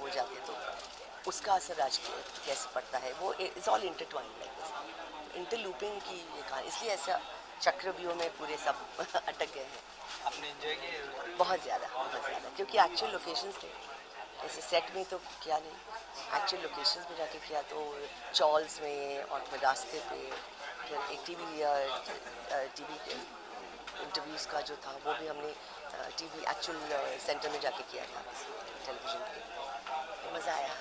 हो जाती है तो उसका असर राजकीय कैसे पड़ता है. वो it's all intertwined like this, interlooping की ये कहानी. इसलिए ऐसा चक्रव्यूह में पूरे सब अटक गए हैं. आपने एंजॉय किया? बहुत ज़्यादा क्योंकि एक्चुअल लोकेशंस थे. ऐसे सेट में तो किया नहीं, एक्चुअल लोकेशंस में जाके किया. तो चॉल्स में और फिर रास्ते पे फिर एक टीवी इंटरव्यूज़ का जो था वो भी हमने टीवी एक्चुअल सेंटर में जाके किया था टेलीविज़न पे. तो मज़ा आया.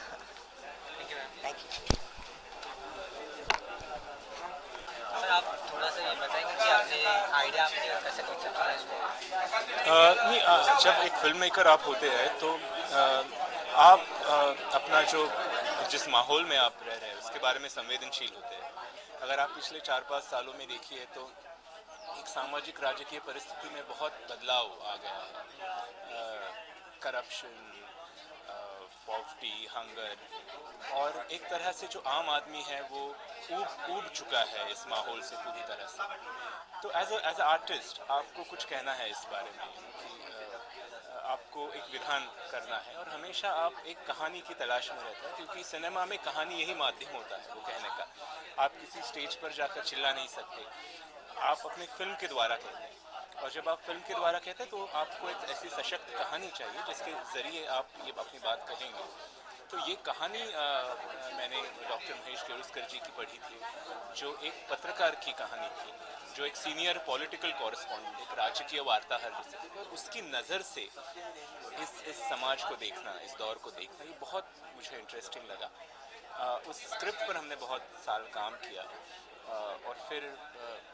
Thank you. सर आप थोड़ा सा ये बताएंगे कि आपने आइडिया आपने कैसे कंसेप्ट नहीं, जब एक फिल्म मेकर आप होते हैं तो आप अपना जो जिस माहौल में आप रह रहे हैं उसके बारे में संवेदनशील होते हैं. अगर आप पिछले 4-5 सालों में देखिए तो एक सामाजिक राजकीय परिस्थिति में बहुत बदलाव आ गया है. करप्शन, पॉवर्टी, हंगर, और एक तरह से जो आम आदमी है वो ऊब चुका है इस माहौल से पूरी तरह से। तो एज अ आर्टिस्ट आपको कुछ कहना है इस बारे में कि आपको एक विधान करना है और हमेशा आप एक कहानी की तलाश में रहते हैं, क्योंकि सिनेमा में कहानी यही माध्यम होता है वो कहने का। आप किसी स्टेज पर जाकर चिल्ला नहीं सकते, आप अपनी फिल्म के द्वारा कहते हैं, और जब आप फिल्म के द्वारा कहते हैं तो आपको एक ऐसी सशक्त कहानी चाहिए जिसके ज़रिए आप ये अपनी बात कहेंगे। तो ये कहानी मैंने डॉक्टर महेश केळुस्कर जी की पढ़ी थी, जो एक पत्रकार की कहानी थी, जो एक सीनियर पॉलिटिकल कॉरेस्पॉन्डेंट, एक राजकीय वार्ताहर जिसे, और उसकी नज़र से इस समाज को देखना, इस दौर को देखना, ये बहुत मुझे इंटरेस्टिंग लगा। उस स्क्रिप्ट पर हमने बहुत साल काम किया, और फिर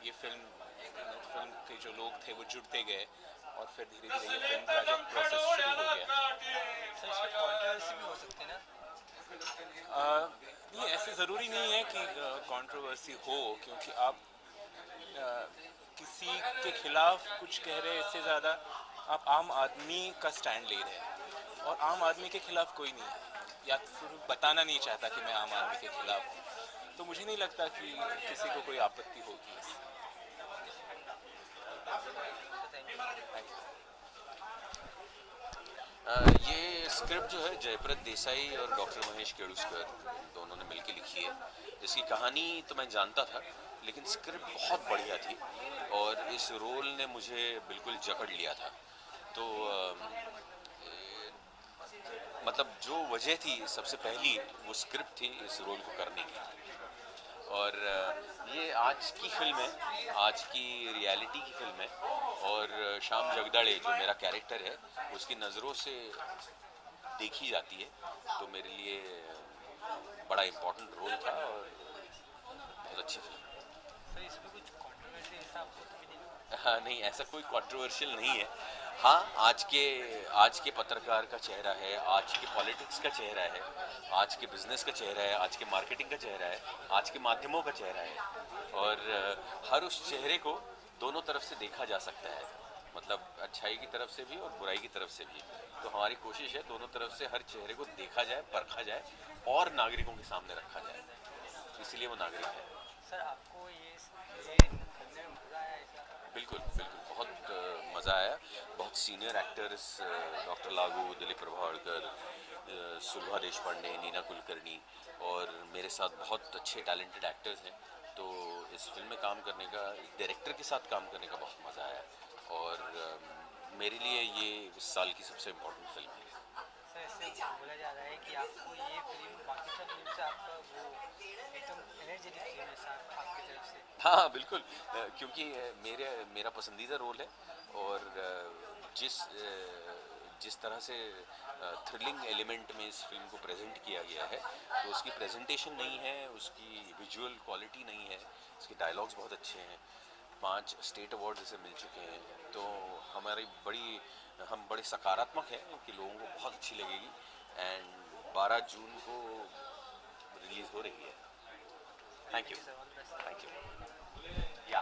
ये फिल्म के जो लोग थे वो जुड़ते गए, और फिर धीरे धीरे ये फिल्म का जो प्रोसेस शुरू हो गया। सर इसमें कंट्रोवर्सी भी हो सकती है ना? नहीं, ऐसे ज़रूरी नहीं है कि कंट्रोवर्सी हो, क्योंकि आप किसी के खिलाफ कुछ कह रहे हैं, इससे ज़्यादा आप आम आदमी का स्टैंड ले रहे हैं, और आम आदमी के खिलाफ कोई नहीं है, या फिर बताना नहीं चाहता कि मैं आम आदमी के खिलाफ हूँ। तो मुझे नहीं लगता कि किसी को कोई आपत्ति होगी इससे। ये स्क्रिप्ट जो है जयप्रद देसाई और डॉक्टर महेश केळुस्कर दोनों ने मिलकर लिखी है। इसकी कहानी तो मैं जानता था, लेकिन स्क्रिप्ट बहुत बढ़िया थी और इस रोल ने मुझे बिल्कुल जकड़ लिया था। तो मतलब जो वजह थी सबसे पहली, वो स्क्रिप्ट थी इस रोल को करने की। और ये आज की फिल्म है, आज की रियलिटी की फिल्म है, और श्याम जगदाड़े जो मेरा कैरेक्टर है उसकी नज़रों से देखी जाती है, तो मेरे लिए बड़ा इम्पोर्टेंट रोल था और बहुत अच्छी फिल्म। सर इसमें कुछ कंट्रोवर्सी ऐसा आपको तो भी नहीं? हाँ, नहीं, ऐसा कोई कंट्रोवर्शियल नहीं है। हाँ, आज के पत्रकार का चेहरा है, आज के पॉलिटिक्स का चेहरा है, आज के बिजनेस का चेहरा है, आज के मार्केटिंग का चेहरा है, आज के माध्यमों का चेहरा है, और हर उस चेहरे को दोनों तरफ से देखा जा सकता है, मतलब अच्छाई की तरफ से भी और बुराई की तरफ से भी। तो हमारी कोशिश है दोनों तरफ से हर चेहरे को देखा जाए, परखा जाए और नागरिकों के सामने रखा जाए, इसलिए वो नागरिक है। सर आपको ये करने में मज़ा आया ऐसा? बिल्कुल बिल्कुल, बहुत मज़ा आया। बहुत सीनियर एक्टर्स, डॉक्टर लागू, दिलीप प्रभावड़कर, सुलभा देशपांडे, नीना कुलकर्णी, और मेरे साथ बहुत अच्छे टैलेंटेड एक्टर्स हैं। तो इस फिल्म में काम करने का, डायरेक्टर के साथ काम करने का बहुत मज़ा आया, और मेरे लिए ये इस साल की सबसे इम्पोर्टेंट फिल्म है। सर ऐसे बोला जा रहा है कि आपको ये फिल्म बाकी सब फिल्म से आपका वो एकदम एनर्जेटिक फिल्म है सर आपकी तरफ से। हाँ बिल्कुल, क्योंकि मेरा पसंदीदा रोल है, और जिस तरह से थ्रिलिंग एलिमेंट में इस फिल्म को प्रेजेंट किया गया है, तो उसकी प्रेजेंटेशन नहीं है, उसकी विजुअल क्वालिटी नहीं है, उसके डायलॉग्स बहुत अच्छे हैं, 5 स्टेट अवार्ड इसे मिल चुके हैं, तो हम बड़े सकारात्मक हैं कि लोगों को बहुत अच्छी लगेगी, एंड 12 जून को रिलीज़ हो रही है। Thank you. Sir all the best. Thank you. या